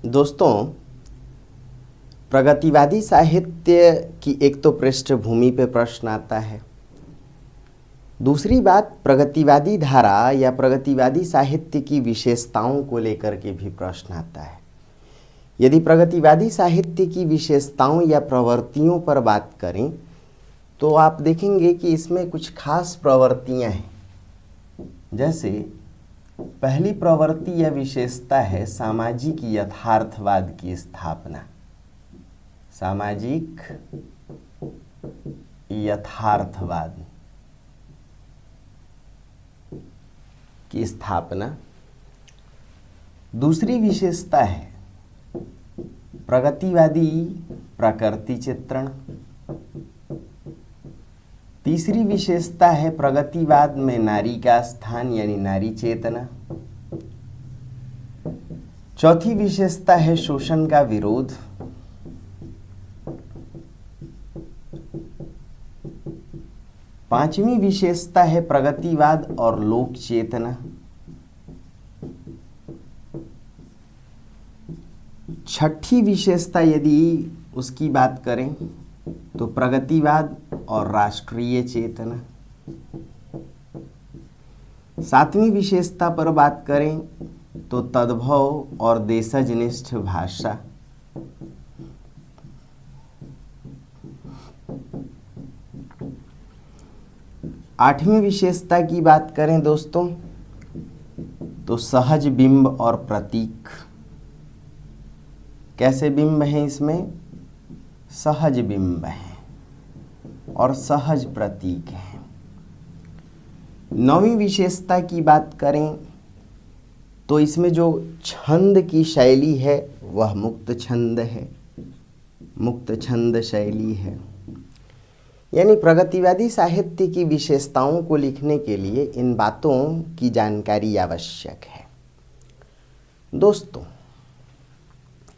दोस्तों, प्रगतिवादी साहित्य की एक तो पृष्ठभूमि पे प्रश्न आता है। दूसरी बात, प्रगतिवादी धारा या प्रगतिवादी साहित्य की विशेषताओं को लेकर के भी प्रश्न आता है। यदि प्रगतिवादी साहित्य की विशेषताओं या प्रवृत्तियों पर बात करें तो आप देखेंगे कि इसमें कुछ खास प्रवृत्तियां हैं। जैसे पहली प्रवृत्ति या विशेषता है सामाजिक यथार्थवाद की स्थापना। सामाजिक यथार्थवाद की स्थापना। दूसरी विशेषता है प्रगतिवादी प्रकृति चित्रण। तीसरी विशेषता है प्रगतिवाद में नारी का स्थान यानी नारी चेतना। चौथी विशेषता है शोषण का विरोध। पांचवी विशेषता है प्रगतिवाद और लोक चेतना। छठी विशेषता यदि उसकी बात करें तो प्रगतिवाद और राष्ट्रीय चेतना। सातवीं विशेषता पर बात करें तो तद्भव और देशजनिष्ठ भाषा। आठवीं विशेषता की बात करें दोस्तों तो सहज बिंब और प्रतीक। कैसे बिंब हैं इसमें? सहज बिंब हैं और सहज प्रतीक हैं। नौवीं विशेषता की बात करें तो इसमें जो छंद की शैली है वह मुक्त छंद है, मुक्त छंद शैली है। यानी प्रगतिवादी साहित्य की विशेषताओं को लिखने के लिए इन बातों की जानकारी आवश्यक है। दोस्तों,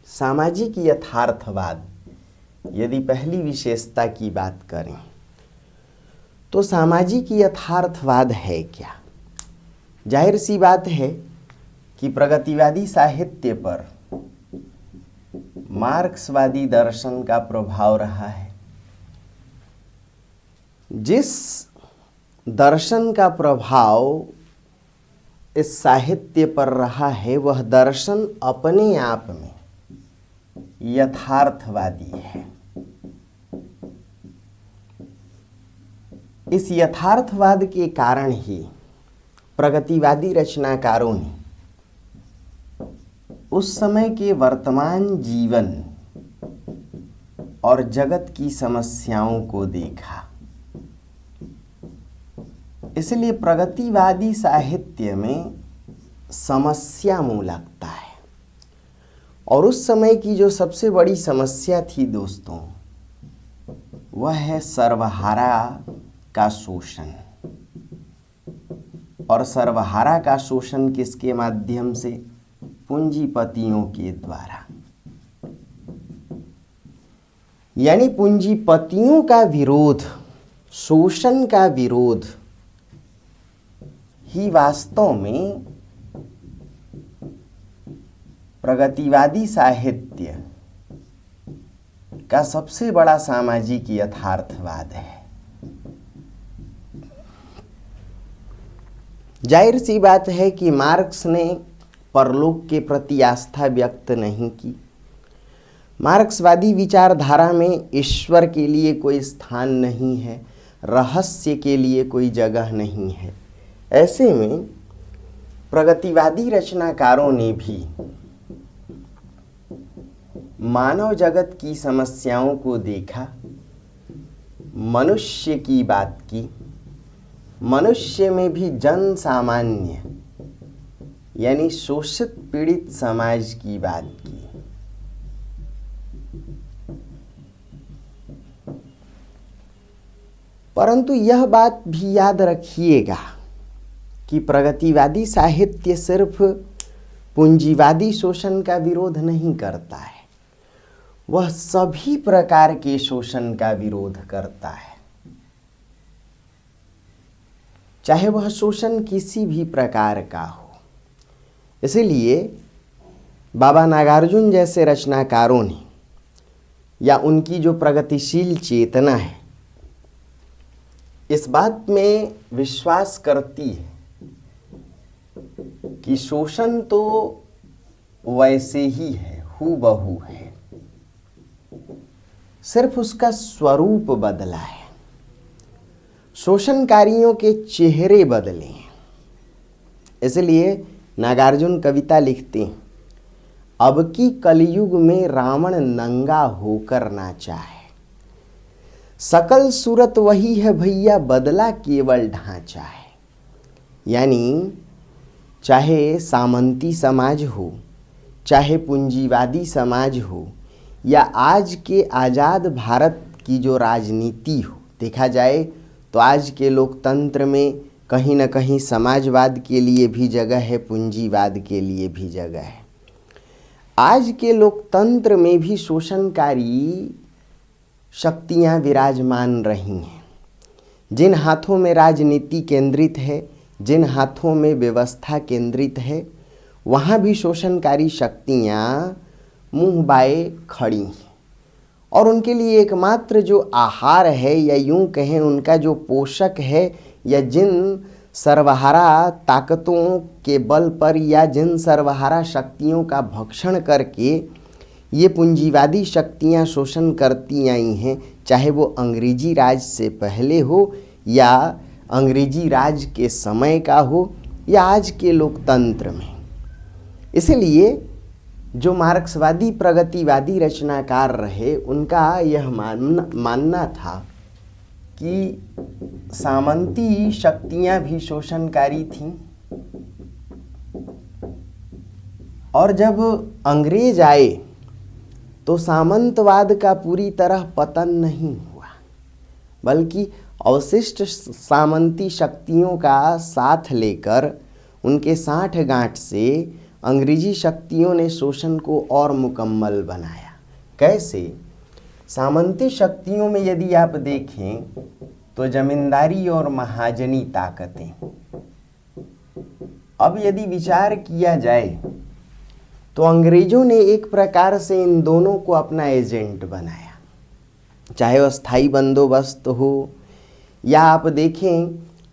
सामाजिक यथार्थवाद यदि पहली विशेषता की बात करें तो सामाजिक यथार्थवाद है क्या? जाहिर सी बात है कि प्रगतिवादी साहित्य पर मार्क्सवादी दर्शन का प्रभाव रहा है। जिस दर्शन का प्रभाव इस साहित्य पर रहा है वह दर्शन अपने आप में यथार्थवादी है। इस यथार्थवाद के कारण ही प्रगतिवादी रचनाकारों ने उस समय के वर्तमान जीवन और जगत की समस्याओं को देखा। इसलिए प्रगतिवादी साहित्य में समस्या मूलकता है। और उस समय की जो सबसे बड़ी समस्या थी दोस्तों वह है सर्वहारा का शोषण। और सर्वहारा का शोषण किसके माध्यम से? पूंजीपतियों के द्वारा। यानी पूंजीपतियों का विरोध, शोषण का विरोध ही वास्तव में प्रगतिवादी साहित्य का सबसे बड़ा सामाजिक यथार्थवाद है। जाहिर सी बात है कि मार्क्स ने परलोक के प्रति आस्था व्यक्त नहीं की। मार्क्सवादी विचारधारा में ईश्वर के लिए कोई स्थान नहीं है, रहस्य के लिए कोई जगह नहीं है। ऐसे में प्रगतिवादी रचनाकारों ने भी मानव जगत की समस्याओं को देखा, मनुष्य की बात की, मनुष्य में भी जन सामान्य यानी शोषित पीड़ित समाज की बात की। परंतु यह बात भी याद रखिएगा कि प्रगतिवादी साहित्य सिर्फ पूंजीवादी शोषण का विरोध नहीं करता है, वह सभी प्रकार के शोषण का विरोध करता है, चाहे वह शोषण किसी भी प्रकार का हो। इसलिए बाबा नागार्जुन जैसे रचनाकारों ने या उनकी जो प्रगतिशील चेतना है इस बात में विश्वास करती है कि शोषण तो वैसे ही है, हूबहू है, सिर्फ उसका स्वरूप बदला है। शोषणकारियों के चेहरे बदले हैं। इसलिए नागार्जुन कविता लिखते हैं, अब की कलयुग में रावण नंगा होकर नाचा है, सकल सूरत वही है भैया, बदला केवल ढांचा है। यानी चाहे सामंती समाज हो, चाहे पूंजीवादी समाज हो, या आज के आज़ाद भारत की जो राजनीति हो, देखा जाए तो आज के लोकतंत्र में कहीं न कहीं समाजवाद के लिए भी जगह है, पूंजीवाद के लिए भी जगह है। आज के लोकतंत्र में भी शोषणकारी शक्तियां विराजमान रही हैं। जिन हाथों में राजनीति केंद्रित है, जिन हाथों में व्यवस्था केंद्रित है, वहाँ भी शोषणकारी शक्तियां मुंह बाए खड़ी हैं और उनके लिए एकमात्र जो आहार है या यूं कहें उनका जो पोषक है या जिन सर्वहारा ताकतों के बल पर या जिन सर्वहारा शक्तियों का भक्षण करके ये पूंजीवादी शक्तियां शोषण करती आई हैं, चाहे वो अंग्रेजी राज से पहले हो या अंग्रेजी राज के समय का हो या आज के लोकतंत्र में। इसलिए जो मार्क्सवादी प्रगतिवादी रचनाकार रहे उनका यह मानना था कि सामंती शक्तियां भी शोषणकारी थीं और जब अंग्रेज आए तो सामंतवाद का पूरी तरह पतन नहीं हुआ, बल्कि अवशिष्ट सामंती शक्तियों का साथ लेकर उनके साठ गांठ से अंग्रेजी शक्तियों ने शोषण को और मुकम्मल बनाया। कैसे? सामंती शक्तियों में यदि आप देखें तो जमींदारी और महाजनी ताकतें। अब यदि विचार किया जाए तो अंग्रेजों ने एक प्रकार से इन दोनों को अपना एजेंट बनाया, चाहे वह स्थायी बंदोबस्त हो या आप देखें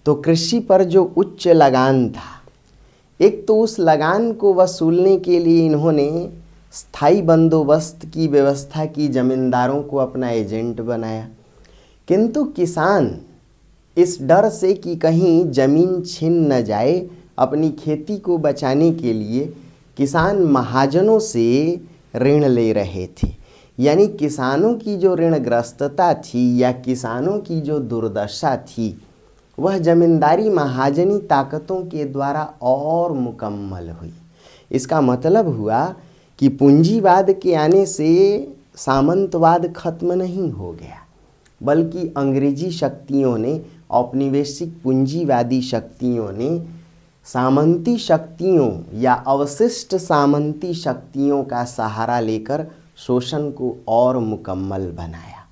तो कृषि पर जो उच्च लगान था, एक तो उस लगान को वसूलने के लिए इन्होंने स्थायी बंदोबस्त की व्यवस्था की, जमींदारों को अपना एजेंट बनाया। किंतु किसान इस डर से कि कहीं ज़मीन छिन न जाए, अपनी खेती को बचाने के लिए किसान महाजनों से ऋण ले रहे थे। यानी किसानों की जो ऋणग्रस्तता थी या किसानों की जो दुर्दशा थी वह जमींदारी महाजनी ताकतों के द्वारा और मुकम्मल हुई। इसका मतलब हुआ कि पूंजीवाद के आने से सामंतवाद खत्म नहीं हो गया, बल्कि अंग्रेजी शक्तियों ने, औपनिवेशिक पूंजीवादी शक्तियों ने सामंती शक्तियों या अवशिष्ट सामंती शक्तियों का सहारा लेकर शोषण को और मुकम्मल बनाया।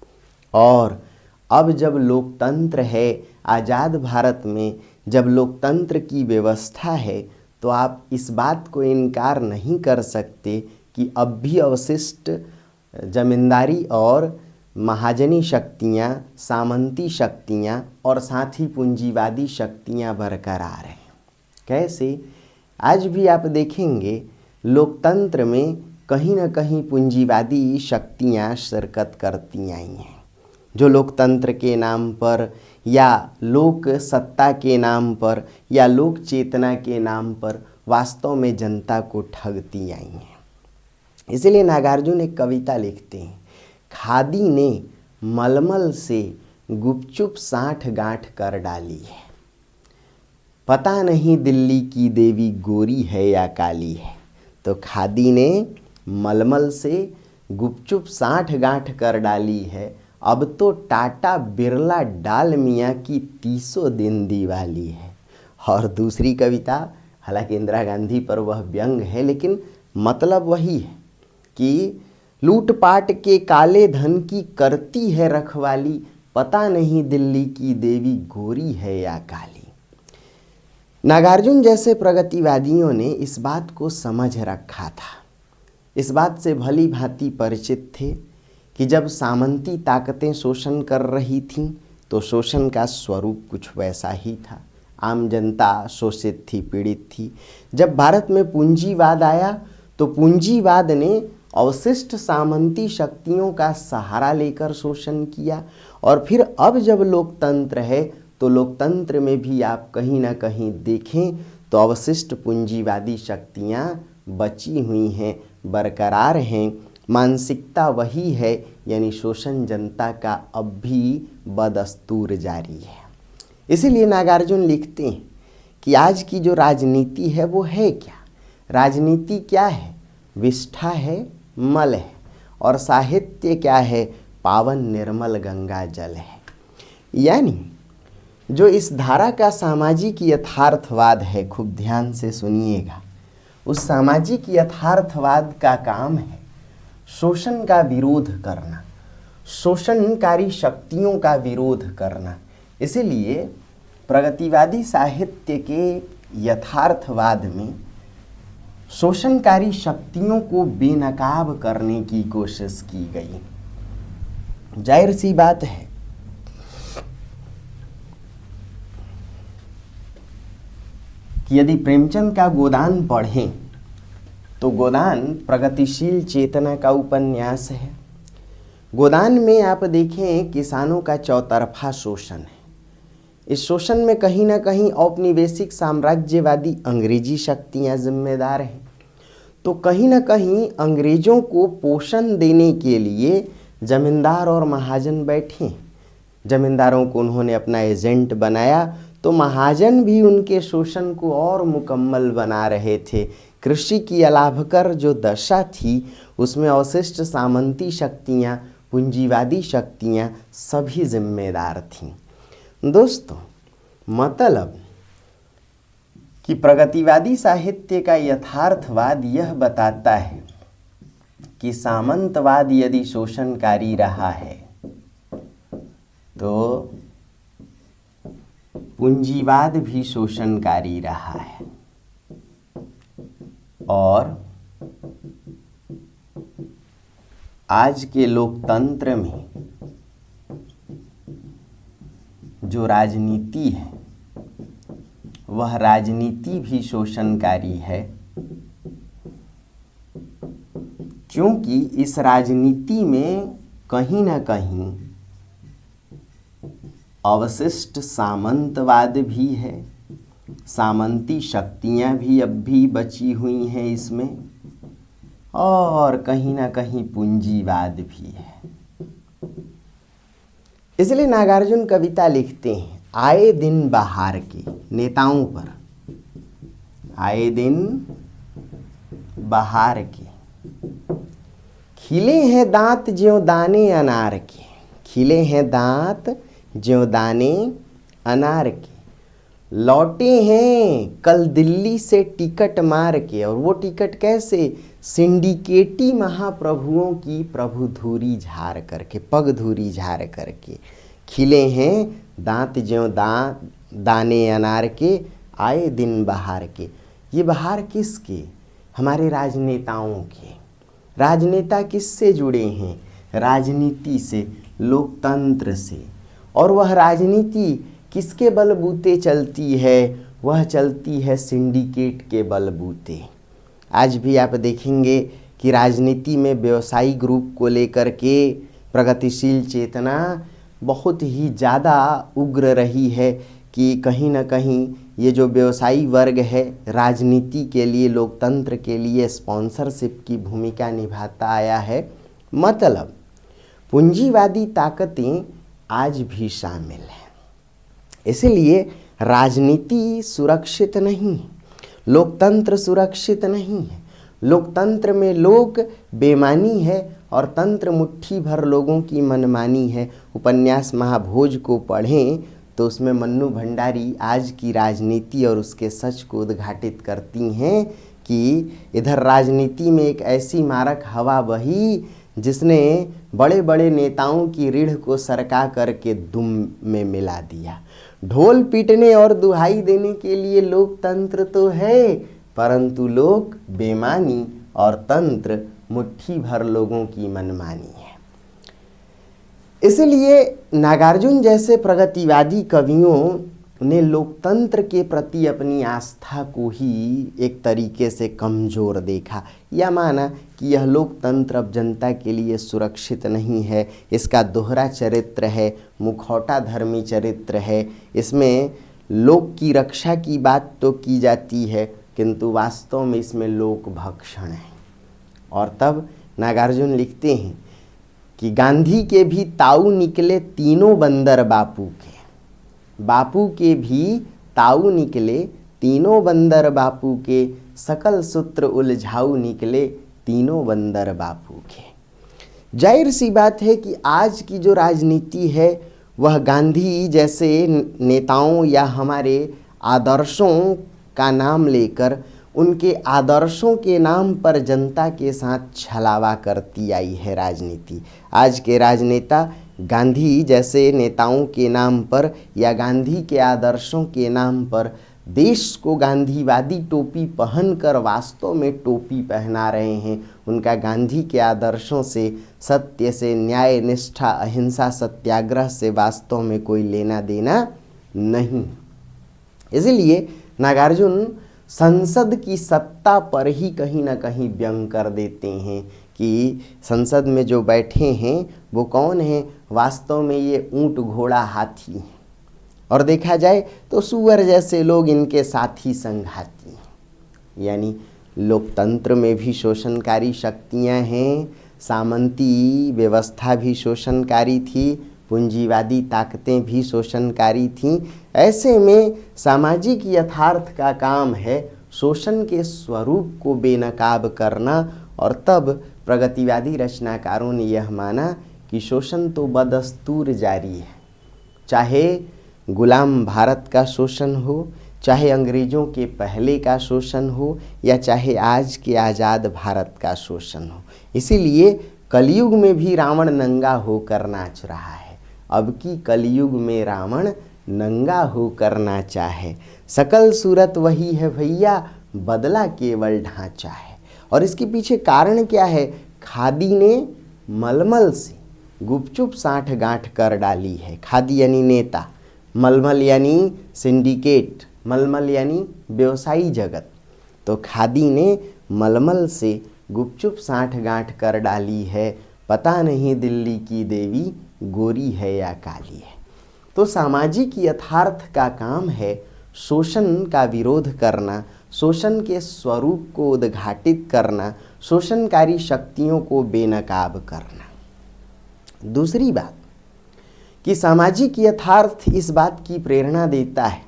और अब जब लोकतंत्र है, आज़ाद भारत में जब लोकतंत्र की व्यवस्था है, तो आप इस बात को इनकार नहीं कर सकते कि अब भी अवशिष्ट जमींदारी और महाजनी शक्तियाँ, सामंती शक्तियाँ और साथ ही पूंजीवादी शक्तियाँ बरकरार हैं। कैसे? आज भी आप देखेंगे लोकतंत्र में कहीं न कहीं पूंजीवादी शक्तियाँ शिरकत करती आई हैं, जो लोकतंत्र के नाम पर या लोक सत्ता के नाम पर या लोक चेतना के नाम पर वास्तव में जनता को ठगती आई हैं। इसलिए नागार्जुन एक कविता लिखते हैं, खादी ने मलमल से गुपचुप साठ गांठ कर डाली है, पता नहीं दिल्ली की देवी गोरी है या काली है। तो खादी ने मलमल से गुपचुप साठ गांठ कर डाली है, अब तो टाटा बिरला डाल मियाँ की 30 दिन दिवाली है। और दूसरी कविता, हालांकि इंदिरा गांधी पर वह व्यंग है, लेकिन मतलब वही है कि लूटपाट के काले धन की करती है रखवाली, पता नहीं दिल्ली की देवी गोरी है या काली। नागार्जुन जैसे प्रगतिवादियों ने इस बात को समझ रखा था इस बात से भली भांति परिचित थे कि जब सामंती ताकतें शोषण कर रही थीं तो शोषण का स्वरूप कुछ वैसा ही था। आम जनता शोषित थी, पीड़ित थी। जब भारत में पूंजीवाद आया तो पूंजीवाद ने अवशिष्ट सामंती शक्तियों का सहारा लेकर शोषण किया। और फिर अब जब लोकतंत्र है तो लोकतंत्र में भी आप कहीं ना कहीं देखें तो अवशिष्ट पूंजीवादी शक्तियां बची हुई हैं, बरकरार हैं। मानसिकता वही है, यानी शोषण जनता का अब भी बदस्तूर जारी है। इसीलिए नागार्जुन लिखते हैं कि आज की जो राजनीति है वो है क्या? राजनीति क्या है? विष्ठा है, मल है। और साहित्य क्या है? पावन निर्मल गंगा जल है। यानी जो इस धारा का सामाजिक यथार्थवाद है, खूब ध्यान से सुनिएगा, उस सामाजिक यथार्थवाद का काम है शोषण का विरोध करना, शोषणकारी शक्तियों का विरोध करना। इसीलिए प्रगतिवादी साहित्य के यथार्थवाद में शोषणकारी शक्तियों को बेनकाब करने की कोशिश की गई। जाहिर सी बात है कि यदि प्रेमचंद का गोदान पढ़ें तो गोदान प्रगतिशील चेतना का उपन्यास है। गोदान में आप देखें किसानों का चौतरफा शोषण है। इस शोषण में कहीं ना कहीं औपनिवेशिक साम्राज्यवादी अंग्रेजी शक्तियां जिम्मेदार हैं। तो कहीं ना कहीं अंग्रेजों को पोषण देने के लिए जमींदार और महाजन बैठे। जमींदारों को उन्होंने अपना एजेंट बनाया तो महाजन भी उनके शोषण को और मुकम्मल बना रहे थे। कृषि की अलाभकर जो दशा थी उसमें अवशिष्ट सामंती शक्तियाँ, पूंजीवादी शक्तियाँ सभी जिम्मेदार थीं। दोस्तों, मतलब कि प्रगतिवादी साहित्य का यथार्थवाद यह बताता है कि सामंतवाद यदि शोषणकारी रहा है तो पूंजीवाद भी शोषणकारी रहा है। और आज के लोकतंत्र में जो राजनीति है वह राजनीति भी शोषणकारी है, क्योंकि इस राजनीति में कहीं ना कहीं अवशिष्ट सामंतवाद भी है, सामंती शक्तियां भी अब भी बची हुई हैं इसमें, और कहीं ना कहीं पूंजीवाद भी है। इसलिए नागार्जुन कविता लिखते हैं, आए दिन बहार के नेताओं पर, आए दिन बहार के, खिले हैं दांत ज्यों दाने अनार के, खिले हैं दांत ज्यों दाने अनार के, लौटे हैं कल दिल्ली से टिकट मार के। और वो टिकट कैसे? सिंडिकेटी महाप्रभुओं की प्रभु धूरी झाड़ करके, पग धूरी झाड़ करके। खिले हैं दांत ज्यों दाने अनार के, आए दिन बहार के। ये बहार किसके? हमारे राजनेताओं के। राजनेता किससे जुड़े हैं? राजनीति से, लोकतंत्र से। और वह राजनीति किसके बलबूते चलती है? वह चलती है सिंडिकेट के बलबूते। आज भी आप देखेंगे कि राजनीति में व्यवसायी ग्रुप को लेकर के प्रगतिशील चेतना बहुत ही ज़्यादा उग्र रही है कि कहीं ना कहीं ये जो व्यवसायी वर्ग है राजनीति के लिए, लोकतंत्र के लिए स्पॉन्सरशिप की भूमिका निभाता आया है। मतलब पूंजीवादी ताकतें आज भी शामिल हैं। इसलिए राजनीति सुरक्षित नहीं है, लोकतंत्र सुरक्षित नहीं है। लोकतंत्र में लोग बेमानी है और तंत्र मुट्ठी भर लोगों की मनमानी है। उपन्यास महाभोज को पढ़ें तो उसमें मन्नू भंडारी आज की राजनीति और उसके सच को उद्घाटित करती हैं कि इधर राजनीति में एक ऐसी मारक हवा बही जिसने बड़े बड़े नेताओं की रीढ़ को सरका करके दुम में मिला दिया। ढोल पीटने और दुहाई देने के लिए लोकतंत्र तो है, परंतु लोग बेमानी और तंत्र मुट्ठी भर लोगों की मनमानी है। इसलिए नागार्जुन जैसे प्रगतिवादी कवियों ने लोकतंत्र के प्रति अपनी आस्था को ही एक तरीके से कमज़ोर देखा, या माना कि यह लोकतंत्र अब जनता के लिए सुरक्षित नहीं है, इसका दोहरा चरित्र है, मुखौटा धर्मी चरित्र है, इसमें लोक की रक्षा की बात तो की जाती है किंतु वास्तव में इसमें लोक भक्षण है। और तब नागार्जुन लिखते हैं कि गांधी के भी ताऊ निकले तीनों बंदर बापू के, बापू के भी ताऊ निकले तीनों बंदर बापू के, सकल सूत्र उलझाऊ निकले तीनों बंदर बापू के। जाहिर सी बात है कि आज की जो राजनीति है वह गांधी जैसे नेताओं या हमारे आदर्शों का नाम लेकर उनके आदर्शों के नाम पर जनता के साथ छलावा करती आई है राजनीति। आज के राजनेता गांधी जैसे नेताओं के नाम पर या गांधी के आदर्शों के नाम पर देश को गांधीवादी टोपी पहनकर वास्तव में टोपी पहना रहे हैं। उनका गांधी के आदर्शों से, सत्य से, न्याय, निष्ठा, अहिंसा, सत्याग्रह से वास्तव में कोई लेना देना नहीं। इसलिए नागार्जुन संसद की सत्ता पर ही कहीं ना कहीं व्यंग कर देते हैं कि संसद में जो बैठे हैं वो कौन हैं, वास्तव में ये ऊंट, घोड़ा, हाथी हैं, और देखा जाए तो सुअर जैसे लोग इनके साथी संघाती हैं। यानी लोकतंत्र में भी शोषणकारी शक्तियां हैं, सामंती व्यवस्था भी शोषणकारी थी, पूंजीवादी ताकतें भी शोषणकारी थीं। ऐसे में सामाजिक यथार्थ का काम है शोषण के स्वरूप को बेनकाब करना, और तब प्रगतिवादी रचनाकारों ने यह माना कि शोषण तो बदस्तूर जारी है, चाहे गुलाम भारत का शोषण हो, चाहे अंग्रेज़ों के पहले का शोषण हो, या चाहे आज के आज़ाद भारत का शोषण हो। इसीलिए कलयुग में भी रावण नंगा होकर नाच रहा है। अब की कलयुग में रावण नंगा होकर नाचा है, सकल सूरत वही है भैया, बदला केवल ढांचा है। और इसके पीछे कारण क्या है? खादी ने मलमल से गुपचुप साठ गांठ कर डाली है। खादी यानी नेता, मलमल यानी सिंडिकेट, मलमल यानी व्यवसायी जगत। तो खादी ने मलमल से गुपचुप साठ गांठ कर डाली है, पता नहीं दिल्ली की देवी गोरी है या काली है। तो सामाजिक यथार्थ का काम है शोषण का विरोध करना, शोषण के स्वरूप को उद्घाटित करना, शोषणकारी शक्तियों को बेनकाब करना। दूसरी बात कि सामाजिक यथार्थ इस बात की प्रेरणा देता है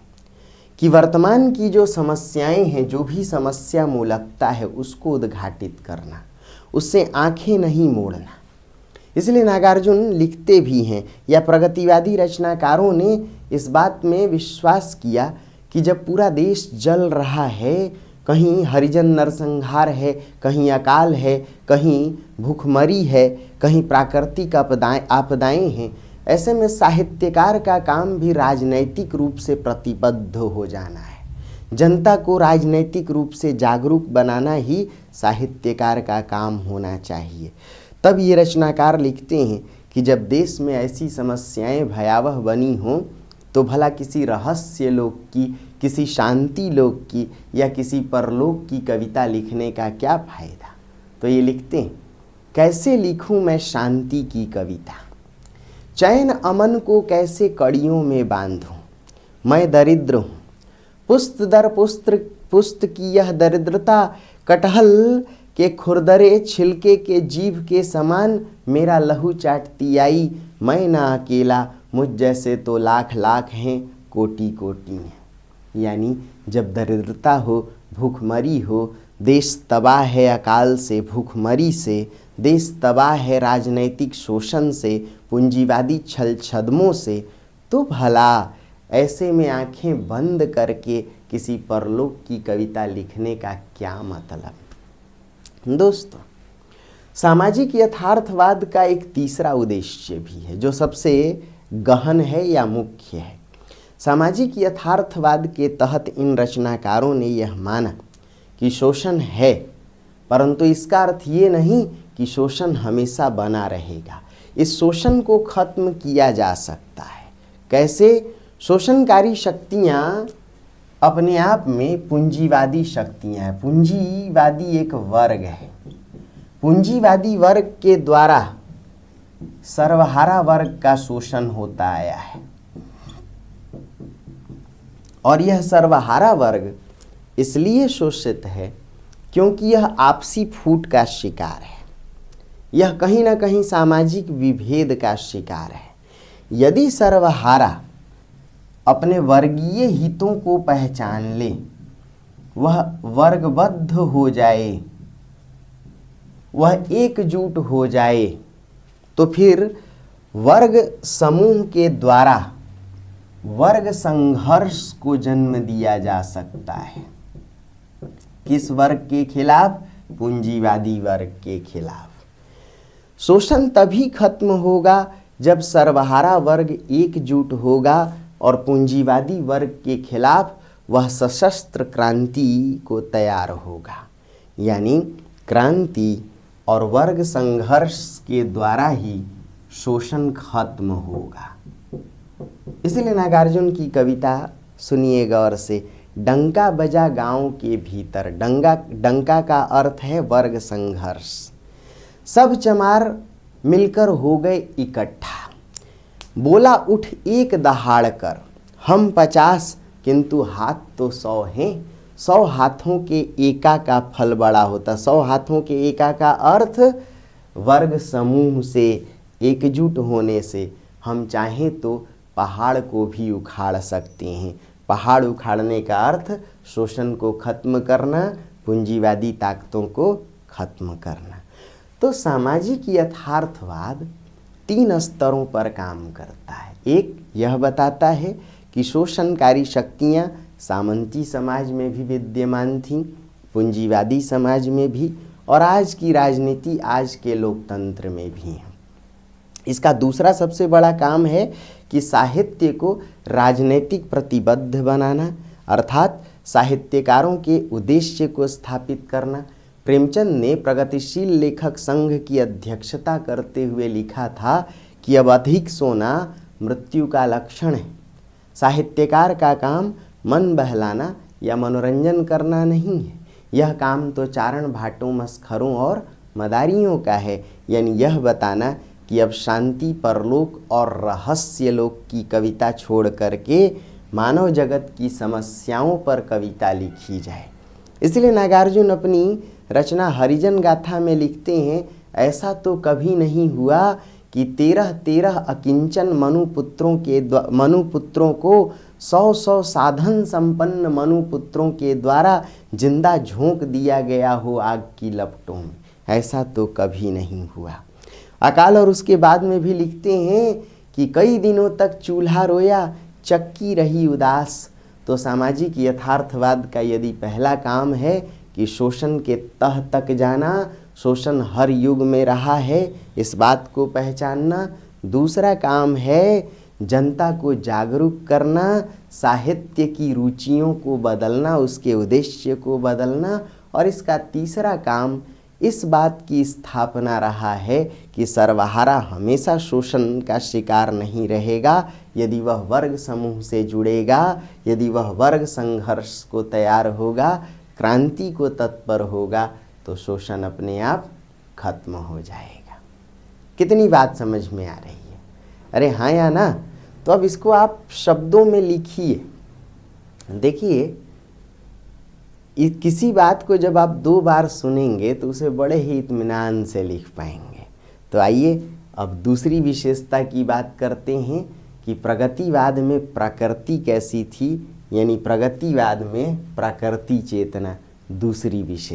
कि वर्तमान की जो समस्याएं हैं, जो भी समस्या मूलकता है, उसको उद्घाटित करना, उससे आंखें नहीं मोड़ना। इसलिए नागार्जुन लिखते भी हैं या प्रगतिवादी रचनाकारों ने इस बात में विश्वास किया कि जब पूरा देश जल रहा है, कहीं हरिजन नरसंहार है, कहीं अकाल है, कहीं भूखमरी है, कहीं प्राकृतिक आपदाएं हैं, ऐसे में साहित्यकार का काम भी राजनैतिक रूप से प्रतिबद्ध हो जाना है। जनता को राजनैतिक रूप से जागरूक बनाना ही साहित्यकार का काम होना चाहिए। तब ये रचनाकार लिखते हैं कि जब देश में ऐसी समस्याएं भयावह बनी हों तो भला किसी रहस्य लोक की, किसी शांति लोक की या किसी परलोक की कविता लिखने का क्या फायदा। तो ये लिखते हैं, कैसे लिखूं मैं शांति की कविता, चैन अमन को कैसे कड़ियों में बांधूं, मैं दरिद्र हूँ, पुस्त दर पुस्त की यह दरिद्रता, कटहल के खुरदरे छिलके के जीभ के समान मेरा लहू चाटती आई, मैं ना अकेला, मुझ जैसे तो लाख लाख हैं, कोटि कोटि हैं। यानी जब दरिद्रता हो, भूखमरी हो, देश तबाह है अकाल से, भूखमरी से, देश तबाह है राजनैतिक शोषण से, पूंजीवादी छल छद्मों से, तो भला ऐसे में आंखें बंद करके किसी परलोक की कविता लिखने का क्या मतलब। दोस्तों, सामाजिक यथार्थवाद का एक तीसरा उद्देश्य भी है जो सबसे गहन है या मुख्य है। सामाजिक यथार्थवाद के तहत इन रचनाकारों ने यह माना कि शोषण है, परंतु इसका अर्थ ये नहीं कि शोषण हमेशा बना रहेगा। इस शोषण को खत्म किया जा सकता है। कैसे? शोषणकारी शक्तियाँ अपने आप में पूंजीवादी शक्तियाँ हैं। पूंजीवादी एक वर्ग है। पूंजीवादी वर्ग के द्वारा सर्वहारा वर्ग का शोषण होता आया है और यह सर्वहारा वर्ग इसलिए शोषित है क्योंकि यह आपसी फूट का शिकार है। यह कहीं ना कहीं सामाजिक विभेद का शिकार है। यदि सर्वहारा अपने वर्गीय हितों को पहचान ले, वह वर्गबद्ध हो जाए, वह एकजुट हो जाए, तो फिर वर्ग समूह के द्वारा वर्ग संघर्ष को जन्म दिया जा सकता है। किस वर्ग के खिलाफ? पूंजीवादी वर्ग के खिलाफ। शोषण तभी खत्म होगा जब सर्वहारा वर्ग एकजुट होगा और पूंजीवादी वर्ग के खिलाफ वह सशस्त्र क्रांति को तैयार होगा। यानी क्रांति और वर्ग संघर्ष के द्वारा ही शोषण खत्म होगा। इसलिए नागार्जुन की कविता सुनिए गौर से। डंका बजा गांव के भीतर। डंका का अर्थ है वर्ग संघर्ष। सब चमार मिलकर हो गए इकट्ठा। बोला उठ एक दहाड़ कर, हम 50 किंतु हाथ तो 100 हैं। 100 हाथों के एका का फल बड़ा होता। 100 हाथों के एका का अर्थ वर्ग समूह से एकजुट होने से हम चाहें तो पहाड़ को भी उखाड़ सकते हैं। पहाड़ उखाड़ने का अर्थ शोषण को खत्म करना, पूंजीवादी ताकतों को खत्म करना। तो सामाजिक यथार्थवाद 3 स्तरों पर काम करता है। एक, यह बताता है कि शोषणकारी शक्तियाँ सामंती समाज में भी विद्यमान थीं, पूंजीवादी समाज में भी, और आज की राजनीति, आज के लोकतंत्र में भी हैं। इसका दूसरा सबसे बड़ा काम है कि साहित्य को राजनीतिक प्रतिबद्ध बनाना, अर्थात साहित्यकारों के उद्देश्य को स्थापित करना। प्रेमचंद ने प्रगतिशील लेखक संघ की अध्यक्षता करते हुए लिखा था कि अब अधिक सोना मृत्यु का लक्षण है। साहित्यकार का काम मन बहलाना या मनोरंजन करना नहीं है। यह काम तो चारण भाटों, मस्खरों और मदारियों का है। यानी यह बताना कि अब शांति, परलोक और रहस्य लोक की कविता छोड़ करके मानव जगत की समस्याओं पर कविता लिखी जाए। इसलिए नागार्जुन अपनी रचना हरिजन गाथा में लिखते हैं, ऐसा तो कभी नहीं हुआ कि 13 अकिंचन मनुपुत्रों को 100 साधन संपन्न मनुपुत्रों के द्वारा जिंदा झोंक दिया गया हो आग की लपटों में। ऐसा तो कभी नहीं हुआ। अकाल और उसके बाद में भी लिखते हैं कि कई दिनों तक चूल्हा रोया, चक्की रही उदास। तो सामाजिक यथार्थवाद का यदि पहला काम है कि शोषण के तह तक जाना, शोषण हर युग में रहा है, इस बात को पहचानना। दूसरा काम है जनता को जागरूक करना, साहित्य की रुचियों को बदलना, उसके उद्देश्य को बदलना। और इसका तीसरा काम इस बात की स्थापना रहा है कि सर्वहारा हमेशा शोषण का शिकार नहीं रहेगा। यदि वह वर्ग समूह से जुड़ेगा, यदि वह वर्ग संघर्ष को तैयार होगा, क्रांति को तत्पर होगा, तो शोषण अपने आप खत्म हो जाएगा। कितनी बात समझ में आ रही है? अरे हाँ या ना? तो अब इसको आप शब्दों में लिखिए। देखिए, किसी बात को जब आप 2 बार सुनेंगे तो उसे बड़े ही इत्मीनान से लिख पाएंगे। तो आइए अब दूसरी विशेषता की बात करते हैं कि प्रगतिवाद में प्रकृति कैसी थी, यानी प्रगतिवाद में प्रकृति चेतना दूसरी विशेषता।